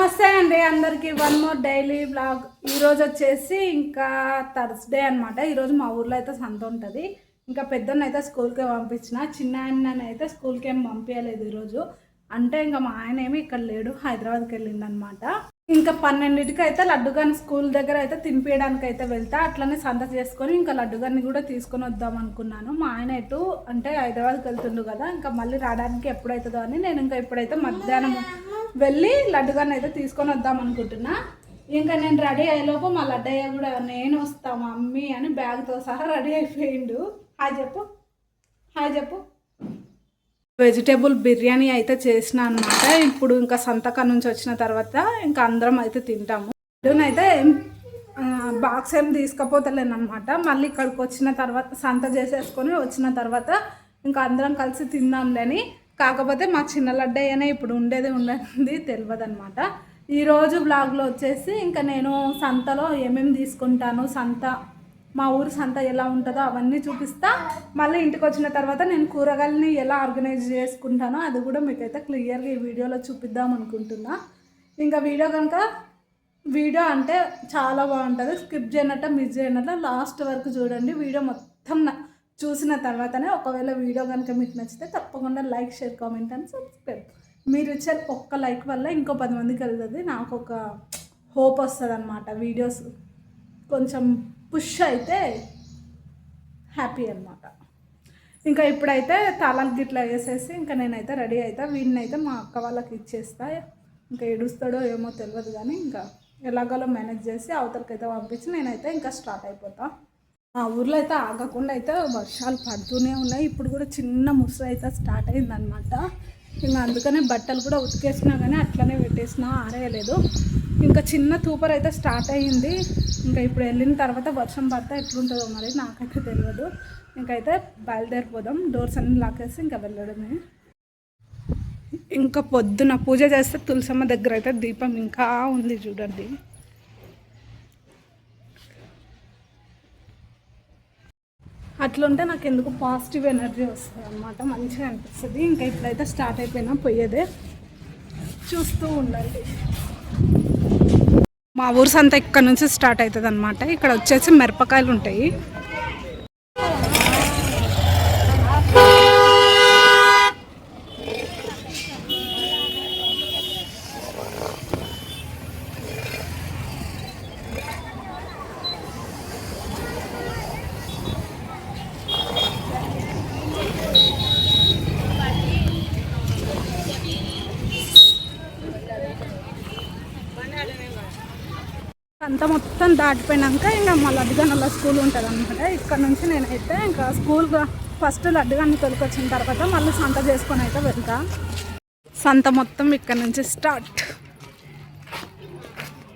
నమస్తే అండి అందరికీ. One more daily blog. ఈరోజు వచ్చేసి ఇంకా థర్స్డే అనమాట. ఈరోజు మా ఊర్లో అయితే సంత ఉంటుంది. ఇంకా పెద్దన్న అయితే స్కూల్కే పంపించిన, చిన్న ఆయన అయితే స్కూల్కి ఏం పంపించలేదు ఈరోజు. అంటే ఇంకా మా ఆయన ఏమి ఇక్కడ లేడు, హైదరాబాద్కి వెళ్ళిండనమాట. ఇంకా 12కి అయితే లడ్డుగాని స్కూల్ దగ్గర అయితే తినిపించడానికి అయితే వెళ్తా. అట్లనే సంత చేసుకొని ఇంకా లడ్డుగాన్ని కూడా తీసుకొని వద్దాం అనుకున్నాను. మా ఆయన ఎటు అంటే హైదరాబాద్కి వెళ్తుండు కదా, ఇంకా మళ్ళీ రావడానికి ఎప్పుడవుతుందో అని నేను ఇంకా ఇప్పుడైతే మధ్యాహ్నం వెళ్ళి లడ్డుగాన్ని అయితే తీసుకొని వద్దాం అనుకుంటున్నా. ఇంకా నేను రెడీ అయ్యేలోపు మా లడ్డయ్య కూడా నేను వస్తా మమ్మీ అని బ్యాగ్తో సహా రెడీ అయిపోయిండు. హాయ్ చెప్పు, హాయ్ చెప్పు. వెజిటేబుల్ బిర్యానీ అయితే చేసిన అనమాట. ఇప్పుడు ఇంకా సంతకం నుంచి వచ్చిన తర్వాత ఇంకా అందరం అయితే తింటాము. అయితే బాక్స్ ఏం తీసుకపోతలేను అనమాట. మళ్ళీ ఇక్కడికి వచ్చిన తర్వాత సంత చేసేసుకొని వచ్చిన తర్వాత ఇంకా అందరం కలిసి తిందాంలేని. కాకపోతే మా చిన్న లడ్డయ్యనే ఇప్పుడు ఉండేది తెలియదు అనమాట. ఈరోజు బ్లాగ్లో వచ్చేసి ఇంకా నేను సంతలో ఏమేమి తీసుకుంటాను, సంత మా ఊరు సంత ఎలా ఉంటుందో అవన్నీ చూపిస్తా. మళ్ళీ ఇంటికి వచ్చిన తర్వాత నేను కూరగాయలని ఎలా ఆర్గనైజ్ చేసుకుంటానో అది కూడా మీకైతే క్లియర్గా ఈ వీడియోలో చూపిద్దాం అనుకుంటున్నా. ఇంకా వీడియో అంటే చాలా బాగుంటుంది. స్కిప్ చేయనట్ట మిస్ చేయనట్ట లాస్ట్ వరకు చూడండి. వీడియో మొత్తం చూసిన తర్వాతనే ఒకవేళ వీడియో కనుక మీకు నచ్చితే తప్పకుండా like, share, comment and subscribe. మీరు ఇచ్చే ఒక్క లైక్ వల్ల ఇంకో 10 మందికి వెళ్తుంది. నాకు ఒక హోప్ వస్తుంది అనమాట. వీడియోస్ కొంచెం పుష్ అయితే హ్యాపీ అనమాట. ఇంకా ఇప్పుడైతే తాళాలు గిట్లా వేసేసి ఇంకా నేనైతే రెడీ అవుతా. వీడిని అయితే మా అక్క వాళ్ళకి ఇచ్చేస్తా. ఇంకా ఏడుస్తాడో ఏమో తెలియదు కానీ ఇంకా ఎలాగోలో మేనేజ్ చేసి అవతలకైతే పంపించి నేనైతే ఇంకా స్టార్ట్ అయిపోతా. ఆ ఊర్లో అయితే ఆగకుండా అయితే వర్షాలు పడుతూనే ఉన్నాయి. ఇప్పుడు కూడా చిన్న ముసురు అయితే స్టార్ట్ అయిందనమాట. ఇంకా అందుకనే బట్టలు కూడా ఉతికేసినా కానీ అట్లనే పెట్టేసినా, ఆరేయలేదు. ఇంకా చిన్న తూపర్ అయితే స్టార్ట్ అయ్యింది. ఇంకా ఇప్పుడు వెళ్ళిన తర్వాత వర్షం పడితే ఎట్లుంటుందో మరి నాకైతే తెలియదు. ఇంకైతే బయలుదేరిపోదాం. డోర్స్ అన్నీ లాకేసి ఇంకా వెళ్ళడమే. ఇంకా పొద్దున పూజ చేస్తే తులసమ్మ దగ్గర అయితే దీపం ఇంకా ఉంది చూడండి. అట్లుంటే నాకు ఎందుకు పాజిటివ్ ఎనర్జీ వస్తుంది అనమాట, మంచిగా అనిపిస్తుంది. ఇంకా ఇప్పుడైతే స్టార్ట్ అయిపోయినా పోయేదే, చూస్తూ ఉండండి. మా ఊరు సంత ఇక్కడ నుంచి స్టార్ట్ అవుతుంది అనమాట. ఇక్కడ వచ్చేసి మిరపకాయలు ఉంటాయి. అంతా మొత్తం దాటిపోయినాక ఇంకా మా లడ్డుగన్నల స్కూల్ ఉంటుంది అనమాట. ఇక్కడ నుంచి నేనైతే ఇంకా స్కూల్ ఫస్ట్ లడ్డుగన్న తొలికొచ్చిన తర్వాత మళ్ళీ సంత చేసుకొని అయితే వెళ్తా. సంత మొత్తం ఇక్కడ నుంచి స్టార్ట్.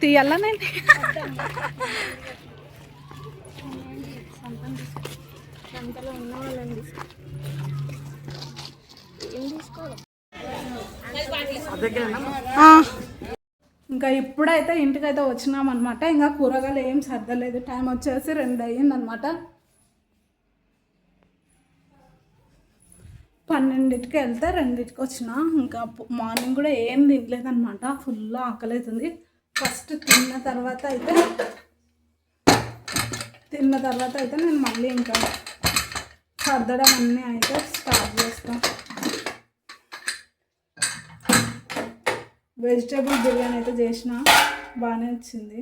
తీయాలా నేను సంతలో ఉన్న వాళ్ళని ఇంకా ఇప్పుడైతే ఇంటికైతే వచ్చినామన్నమాట. ఇంకా కూరగాయలు ఏం సర్దలేదు. టైం వచ్చేసి 2 అయ్యిందనమాట. 12కి వెళ్తే 2కి వచ్చిన. ఇంకా మార్నింగ్ కూడా ఏం తినలేదనమాట. ఫుల్ ఆకలి అవుతుంది. ఫస్ట్ తిన్న తర్వాత అయితే నేను మళ్ళీ ఇంకా సర్దడం అన్నీ అయితే స్టార్ట్ చేస్తాను. వెజిటేబుల్ బిర్యానీ అయితే చేసిన, బాగానే వచ్చింది.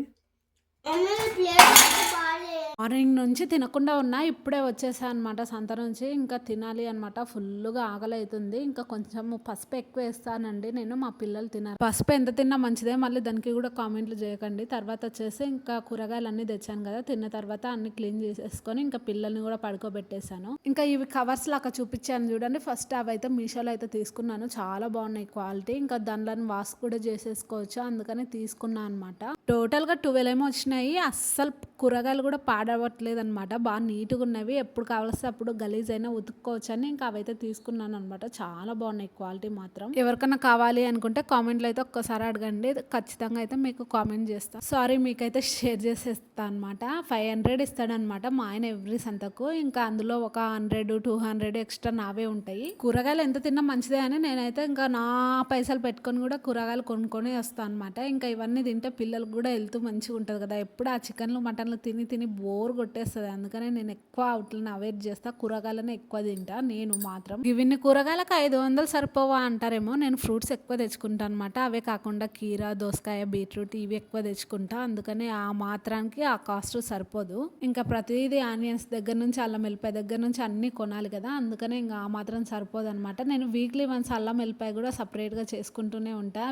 మార్నింగ్ నుంచి తినకుండా ఉన్నా, ఇప్పుడే వచ్చేసా అనమాట సంత నుంచి. ఇంకా తినాలి అనమాట. ఫుల్గా ఆకలి అవుతుంది. ఇంకా కొంచెం పసుపు ఎక్కువ వేస్తానండి నేను, మా పిల్లలు తినాలి. పసుపు ఎంత తిన్నా మంచిదే, మళ్ళీ దానికి కూడా కామెంట్లు చేయకండి. తర్వాత వచ్చేసి ఇంకా కూరగాయలు అన్నీ తెచ్చాను కదా, తిన్న తర్వాత అన్ని క్లీన్ చేసేసుకొని ఇంకా పిల్లల్ని కూడా పడుకోబెట్టేశాను. ఇంకా ఇవి కవర్స్ లాగా చూపించాను చూడండి. ఫస్ట్ అవి అయితే మీషోలో అయితే తీసుకున్నాను. చాలా బాగున్నాయి క్వాలిటీ. ఇంకా దానిలో వాష్ కూడా చేసేసుకోవచ్చు, అందుకని తీసుకున్నాను అనమాట. టోటల్గా 12 ఏమో వచ్చినాయి. అస్సలు కూరగాయలు కూడా పాడవట్లేదు అనమాట. బాగా నీట్గా ఉన్నవి, ఎప్పుడు కావాల్సి అప్పుడు గలీజ్ అయినా ఉతుక్కోవచ్చు అని ఇంకా అవైతే తీసుకున్నాను అనమాట. చాలా బాగున్నాయి క్వాలిటీ మాత్రం. ఎవరికైనా కావాలి అనుకుంటే కామెంట్లో అయితే ఒక్కసారి అడగండి, ఖచ్చితంగా అయితే మీకు కామెంట్ చేస్తాను. సారీ మీకైతే షేర్ చేసేస్తాను అనమాట. 500 ఇస్తాడనమాట మా ఆయన ఎవ్రీ సంతకు. ఇంకా అందులో ఒక 100-200 ఎక్స్ట్రా నావే ఉంటాయి. కూరగాయలు ఎంత తిన్నా మంచిదే అని నేనైతే ఇంకా నా పైసలు పెట్టుకొని కూడా కూరగాయలు కొనుక్కొని వస్తాను అనమాట. ఇంకా ఇవన్నీ తింటే పిల్లలకు కూడా హెల్త్ మంచిగా ఉంటుంది కదా. ఎప్పుడు ఆ చికెన్లు మటన్లు తిని తిని బోర్ కొట్టేస్తుంది. అందుకనే నేను ఎక్కువ అవుట్లను అవాయిడ్ చేస్తా, కూరగాయలనే ఎక్కువ తింటా నేను మాత్రం. ఇవన్నీ కూరగాయలకు 500 సరిపోవా అంటారేమో, నేను ఫ్రూట్స్ ఎక్కువ తెచ్చుకుంటా అనమాట. అవే కాకుండా కీరా, దోసకాయ, బీట్రూట్ ఇవి ఎక్కువ తెచ్చుకుంటా. అందుకనే ఆ మాత్రానికి ఆ కాస్ట్ సరిపోదు. ఇంకా ప్రతిదీ ఆనియన్స్ దగ్గర నుంచి అల్లం వెల్లిపాయ దగ్గర నుంచి అన్నీ కొనాలి కదా, అందుకనే ఇంకా ఆ మాత్రం సరిపోదు అనమాట. నేను వీక్లీ వన్స్ అల్లం వెల్లిపాయ కూడా సపరేట్గా చేసుకుంటూనే ఉంటా.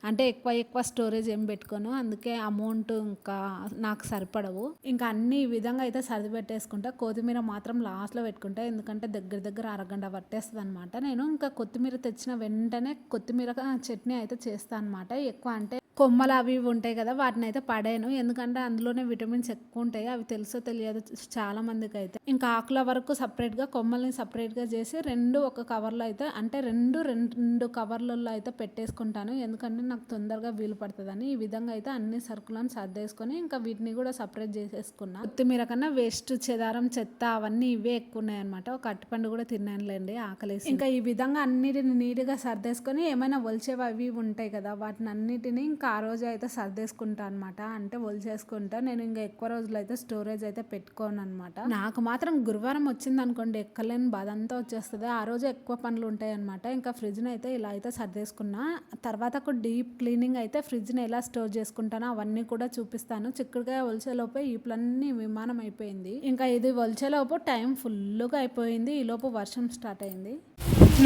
అంటే ఎక్కువ స్టోరేజ్ ఏం పెట్టుకోను, అందుకే అమౌంట్ ఇంకా నాకు సరిపడవు. ఇంకా అన్ని ఈ విధంగా అయితే సర్ది పెట్టేసుకుంటా. కొత్తిమీర మాత్రం లాస్ట్లో పెట్టుకుంటా, ఎందుకంటే దగ్గర అరగంట పట్టేస్తుంది అనమాట. నేను ఇంకా కొత్తిమీర తెచ్చిన వెంటనే కొత్తిమీర చట్నీ అయితే చేస్తాను అనమాట. ఎక్కువ అంటే కొమ్మలు అవి ఇవి ఉంటాయి కదా, వాటిని అయితే పడేయను, ఎందుకంటే అందులోనే విటమిన్స్ ఎక్కువ ఉంటాయి. అవి తెలుసో తెలియదు చాలా మందికి అయితే. ఇంకా ఆకుల వరకు సపరేట్గా, కొమ్మల్ని సపరేట్గా చేసి రెండు ఒక కవర్లో అయితే, అంటే రెండు కవర్లలో అయితే పెట్టేసుకుంటాను, ఎందుకంటే నాకు తొందరగా వీలు పడుతుందని. ఈ విధంగా అయితే అన్ని సరుకులను సర్దేసుకొని ఇంకా వీటిని కూడా సపరేట్ చేసేసుకున్నా. కొత్తిమీర కన్నా వేస్ట్, చెదారం, చెత్త అవన్నీ ఇవే ఎక్కువ ఉన్నాయి అనమాట. ఒక అరటిపండు కూడా తిన్నానులేండి ఆకలేసి. ఇంకా ఈ విధంగా అన్నిటిని నీట్గా సర్దేసుకొని ఏమైనా ఒలిచేవి అవి ఉంటాయి కదా, వాటిని అన్నిటిని ఇంకా ఆ రోజు అయితే సర్దేసుకుంటా అనమాట. అంటే ఒలిచేసుకుంటా. నేను ఇంకా ఎక్కువ రోజులు అయితే స్టోరేజ్ అయితే పెట్టుకోను అనమాట. నాకు మాత్రం గురువారం వచ్చింది అనుకోండి, ఎక్కలేని బాధ అంతా వచ్చేస్తుంది. ఆ రోజు ఎక్కువ పనులు ఉంటాయి అనమాట. ఇంకా ఫ్రిడ్జ్ని అయితే ఇలా అయితే సర్దేసుకున్నా. తర్వాత ఒక డీప్ క్లీనింగ్ అయితే ఫ్రిడ్జ్ని ఎలా స్టోర్ చేసుకుంటానో అవన్నీ కూడా చూపిస్తాను. చిక్కుడుగా ఒలిచేలోపే ఈపులన్నీ విమానం అయిపోయింది. ఇంకా ఇది ఒలిచేలోపు టైం ఫుల్గా అయిపోయింది. ఈలోపు వర్షం స్టార్ట్ అయింది.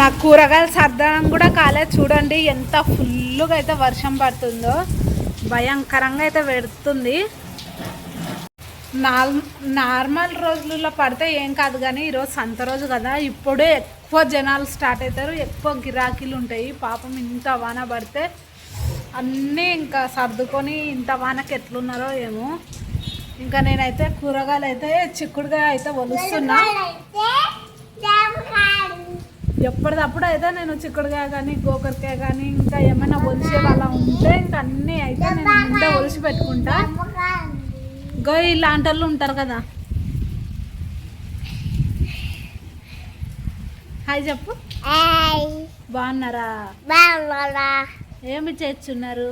నాకు కూరగాయలు సర్దడం కూడా కాలేదు. చూడండి ఎంత ఫుల్గా అయితే వర్షం పడుతుందో, భయంకరంగా అయితే పెడుతుంది. నార్మల్ రోజులలో పడితే ఏం కాదు, కానీ ఈరోజు సంత రోజు కదా, ఇప్పుడే ఎక్కువ జనాలు స్టార్ట్ అవుతారు, ఎక్కువ గిరాకీలు ఉంటాయి. పాపం ఇంత వాన పడితే అన్నీ ఇంకా సర్దుకొని ఇంత వానకి ఎట్లున్నారో ఏమో. ఇంకా నేనైతే కూరగాయలు అయితే చిక్కుడుగా అయితే ఒలుస్తున్నా. ఎప్పటిదప్పుడు అయితే నేను చిక్కుడుకాయ కానీ గోకరకాయ కానీ ఇంకా ఏమైనా ఒలిసే వాళ్ళ ఉంటే ఇంకా అన్నీ అయితే నేను ముందే ఒలిసి పెట్టుకుంటా. గో ఇలాంటి వాళ్ళు ఉంటారు కదా. హాయ్ చెప్పు. బాగున్నారా? ఏమి చేస్తున్నారు?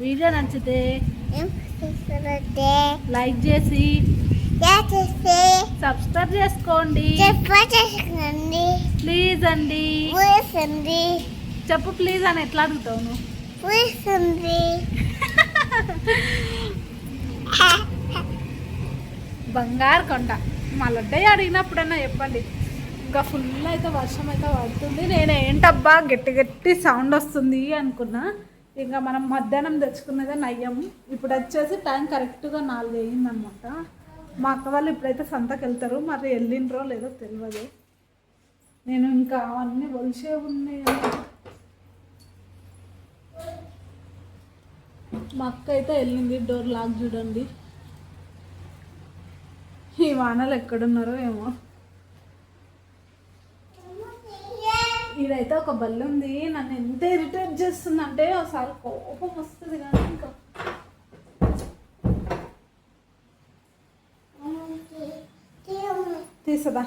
వీడియో నచ్చితే లైక్ చేసి సబ్స్క్రైబ్ చేసుకోండి ప్లీజ్ అండి. చెప్పు ప్లీజ్ అని ఎట్లా అడుగుతావు నువ్వు? బంగారు కొండ మా లడ్డయ్య అడిగినప్పుడన్నా చెప్పండి. ఇంకా ఫుల్ అయితే వర్షం అయితే పడుతుంది. నేను ఏంటబ్బా గట్టి సౌండ్ వస్తుంది అనుకున్నా. ఇంకా మనం మధ్యాహ్నం తెచ్చుకున్నదే నయ్యం. ఇప్పుడు వచ్చేసి టైం కరెక్ట్గా 4 అయ్యిందనమాట. మా అక్క వాళ్ళు ఇప్పుడైతే సంతకి వెళ్తారు, మరి వెళ్ళినరో లేదో తెలియదు. నేను ఇంకా అవన్నీ ఒలిసే ఉన్నాయి. మా అక్క అయితే వెళ్ళింది. డోర్ లాక్ చూడండి. ఈ వానలు ఎక్కడున్నారో ఏమో. ఇదైతే ఒక బల్లి ఉంది, నన్ను ఎంత ఇరిటేట్ చేస్తుందంటే ఒకసారి కోపం వస్తుంది. కానీ ఇంకా తీసదా.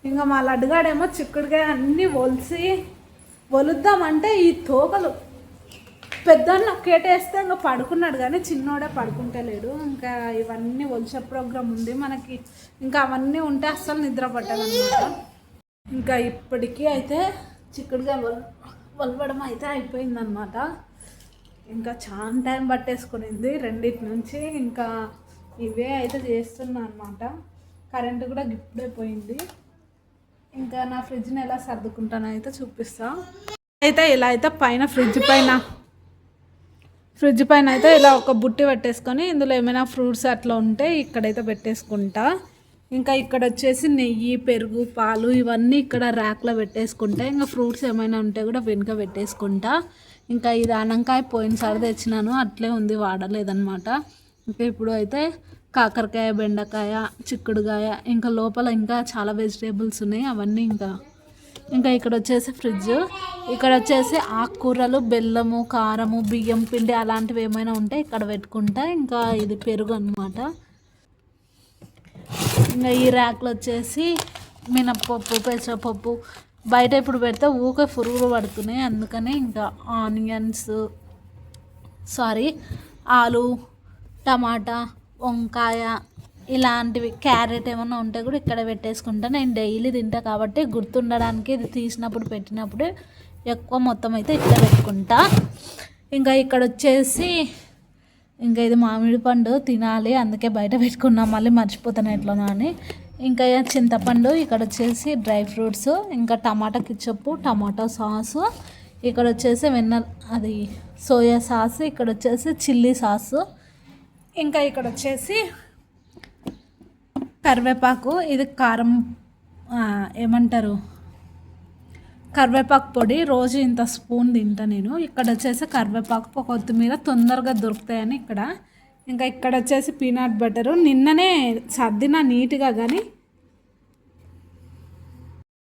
ఇంకా మా లడ్డుగాడేమో చిక్కుడుగా అన్నీ ఒలుద్దామంటే ఈ తోకలు పెద్దన్న కేటేస్తే ఇంకా పడుకున్నాడు, కానీ చిన్నోడే పడుకుంటలేడు. ఇంకా ఇవన్నీ ఒలిచే ప్రోగ్రామ్ ఉంది మనకి. ఇంకా అవన్నీ ఉంటే అస్సలు నిద్ర పట్టదన్నమాట. ఇంకా ఇప్పటికీ అయితే చిక్కుడుగా ఒలవడం అయితే అయిపోయిందనమాట. ఇంకా చాలా టైం పట్టేసుకునింది రెండింటి నుంచి. ఇంకా ఇవే అయితే చేస్తున్నా అనమాట. కరెంటు కూడా గిప్పుడైపోయింది. ఇంకా నా ఫ్రిడ్జ్ని ఎలా సర్దుకుంటానో అయితే చూపిస్తా. అయితే ఇలా అయితే పైన ఫ్రిడ్జ్ పైన అయితే ఇలా ఒక బుట్టి పెట్టేసుకొని ఇందులో ఏమైనా ఫ్రూట్స్ అట్లా ఉంటే ఇక్కడైతే పెట్టేసుకుంటా. ఇంకా ఇక్కడ వచ్చేసి నెయ్యి, పెరుగు, పాలు ఇవన్నీ ఇక్కడ ర్యాక్లో పెట్టేసుకుంటా. ఇంకా ఫ్రూట్స్ ఏమైనా ఉంటే కూడా వెనుక పెట్టేసుకుంటా. ఇంకా ఇది అనంకాయ పోయినసారి తెచ్చినాను, అట్లే ఉంది, వాడలేదన్నమాట. ఇంకా ఇప్పుడు అయితే కాకరకాయ, బెండకాయ, చిక్కుడుకాయ, ఇంకా లోపల ఇంకా చాలా వెజిటేబుల్స్ ఉన్నాయి. అవన్నీ ఇంకా ఇక్కడ వచ్చేసి ఫ్రిడ్జ్, ఇక్కడ వచ్చేసి ఆకుకూరలు, బెల్లము, కారము, బియ్యం పిండి అలాంటివి ఏమైనా ఉంటే ఇక్కడ పెట్టుకుంటా. ఇంకా ఇది పెరుగు అనమాట. ఇంకా ఈ ర్యాక్లో వచ్చేసి మినప్పప్పు, పెసరపప్పు. బయట ఇప్పుడు పెడితే ఊకే పురుగులు పడుతున్నాయి, అందుకనే ఇంకా ఆలు, టమాటా, వంకాయ ఇలాంటివి, క్యారెట్ ఏమన్నా ఉంటే కూడా ఇక్కడ పెట్టేసుకుంటా. నేను డైలీ తింటా కాబట్టి గుర్తుండడానికి ఇది తీసినప్పుడు పెట్టినప్పుడు ఎక్కువ మొత్తం అయితే ఇక్కడ పెట్టుకుంటా. ఇంకా ఇక్కడ వచ్చేసి ఇంకా ఇది మామిడి పండు తినాలి, అందుకే బయట పెట్టుకున్నాం, మళ్ళీ మర్చిపోతాను ఎట్లనో అని. ఇంకా చింతపండు, ఇక్కడ వచ్చేసి డ్రై ఫ్రూట్స్, ఇంకా టమాటా కిచప్పు, టమాటో సాసు, ఇక్కడ వచ్చేసి అది సోయా సాస్, ఇక్కడ వచ్చేసి చిల్లీ సాసు, ఇంకా ఇక్కడ వచ్చేసి కరివేపాకు, ఇది కారం ఏమంటారు కరివేపాకు పొడి, రోజు ఇంత స్పూన్ తింటా నేను. ఇక్కడ వచ్చేసి కరివేపాకు, కొత్తిమీర తొందరగా దొరుకుతాయని ఇక్కడ. ఇంకా ఇక్కడ వచ్చేసి పీనట్ బటరు, నిన్ననే సర్దిన నీట్గా, కానీ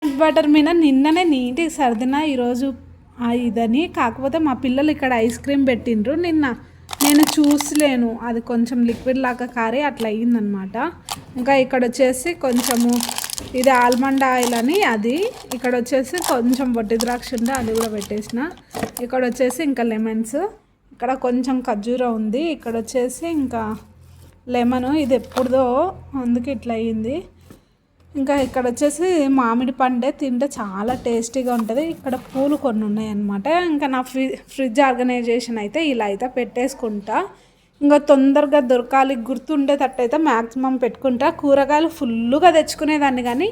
పీనట్ బటర్ మీద నిన్ననే నీట్గా సర్దిన ఈరోజు ఇదని. కాకపోతే మా పిల్లలు ఇక్కడ ఐస్ క్రీమ్ పెట్టిండ్రు నిన్న, నేను చూసలేను, అది కొంచెం లిక్విడ్ లాగా కారి అట్లా అయ్యిందనమాట. ఇంకా ఇక్కడ వచ్చేసి కొంచెము ఇది ఆల్మండ్ ఆయిల్ అని అది, ఇక్కడ వచ్చేసి కొంచెం బొట్టి ద్రాక్ష ఉండే అది కూడా పెట్టేసిన. ఇక్కడ వచ్చేసి ఇంకా లెమన్స్, ఇక్కడ కొంచెం ఖర్జూర ఉంది, ఇక్కడ వచ్చేసి ఇంకా లెమన్, ఇది ఎప్పుడుదో అందుకే ఇట్లా అయ్యింది. ఇంకా ఇక్కడ వచ్చేసి మామిడి పండే, తింటే చాలా టేస్టీగా ఉంటుంది. ఇక్కడ పూలు కొన్ని ఉన్నాయన్నమాట. ఇంకా నా ఫ్రిడ్జ్ ఆర్గనైజేషన్ అయితే ఇలా అయితే పెట్టేసుకుంటా. ఇంకా తొందరగా దొరకాలి, గుర్తుండేటట్టు అయితే మ్యాక్సిమం పెట్టుకుంటా. కూరగాయలు ఫుల్గా తెచ్చుకునేదాన్ని, కానీ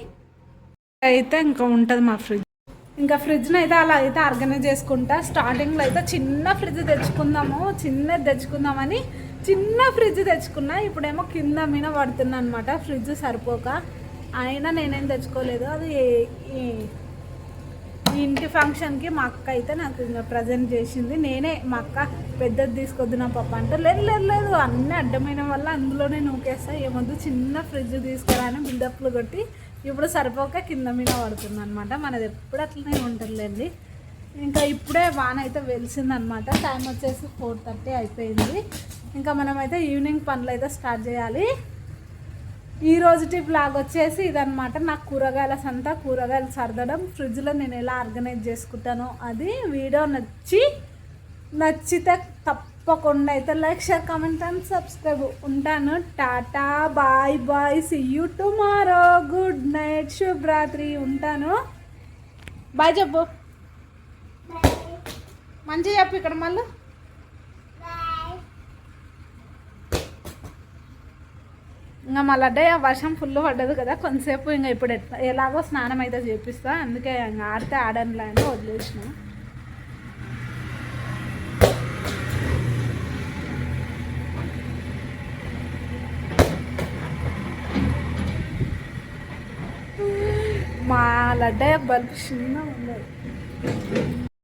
అయితే ఇంకా ఉంటుంది మా ఫ్రిడ్జ్. ఇంకా ఫ్రిడ్జ్ని అయితే అలా అయితే ఆర్గనైజ్ చేసుకుంటా. స్టార్టింగ్లో అయితే చిన్న ఫ్రిడ్జ్ చిన్నది తెచ్చుకుందామని చిన్న ఫ్రిడ్జ్ తెచ్చుకున్నా. ఇప్పుడేమో కింద మీద పడుతున్నా అనమాట ఫ్రిడ్జ్ సరిపోక. అయినా నేనేం తెచ్చుకోలేదు, అది ఈ ఇంటి ఫంక్షన్కి మా అక్క అయితే నాకు ఇంకా ప్రజెంట్ చేసింది. నేనే మా అక్క పెద్దది తీసుకొద్దు నా పప్ప అంటే, లేదు అన్నీ అడ్డమైన వల్ల అందులోనే నూకేస్తా, ఏమొద్దు చిన్న ఫ్రిడ్జ్ తీసుకురా అని బిల్డప్లు కొట్టి ఇప్పుడు సరిపోక కింద మీద పడుతుంది అనమాట. మనది ఎప్పుడు అట్లనే ఉంటుందిలేండి. ఇంకా ఇప్పుడే వాన అయితే వెలిసిందనమాట. టైం వచ్చేసి 4:30 అయిపోయింది. ఇంకా మనమైతే ఈవినింగ్ పనులు అయితే స్టార్ట్ చేయాలి. ఈ రోజుటి బ్లాగ్ వచ్చేసి ఇదనమాట. నాకు కూరగాయలు సర్దడం, ఫ్రిడ్జ్లో నేను ఎలా ఆర్గనైజ్ చేసుకుంటానో అది. వీడియో నచ్చితే తప్పకుండా అయితే like, share, comment and subscribe. ఉంటాను. Ta-ta, bye, see you tomorrow, good night, శుభరాత్రి. ఉంటాను. బాయ్ చెప్పు, మంచిగా చెప్పు ఇక్కడ మళ్ళీ. ఇంకా మళ్ళీ వర్షం ఫుల్ పడ్డది కదా కొంతసేపు, ఇంకా ఇప్పుడు ఎలాగో స్నానం అయితే చేపిస్తా, అందుకే ఇంకా ఆడితే ఆడనులే అని వదిలేసిన. మా లడ్డయ్య బల్బు చిన్నగా ఉండదు.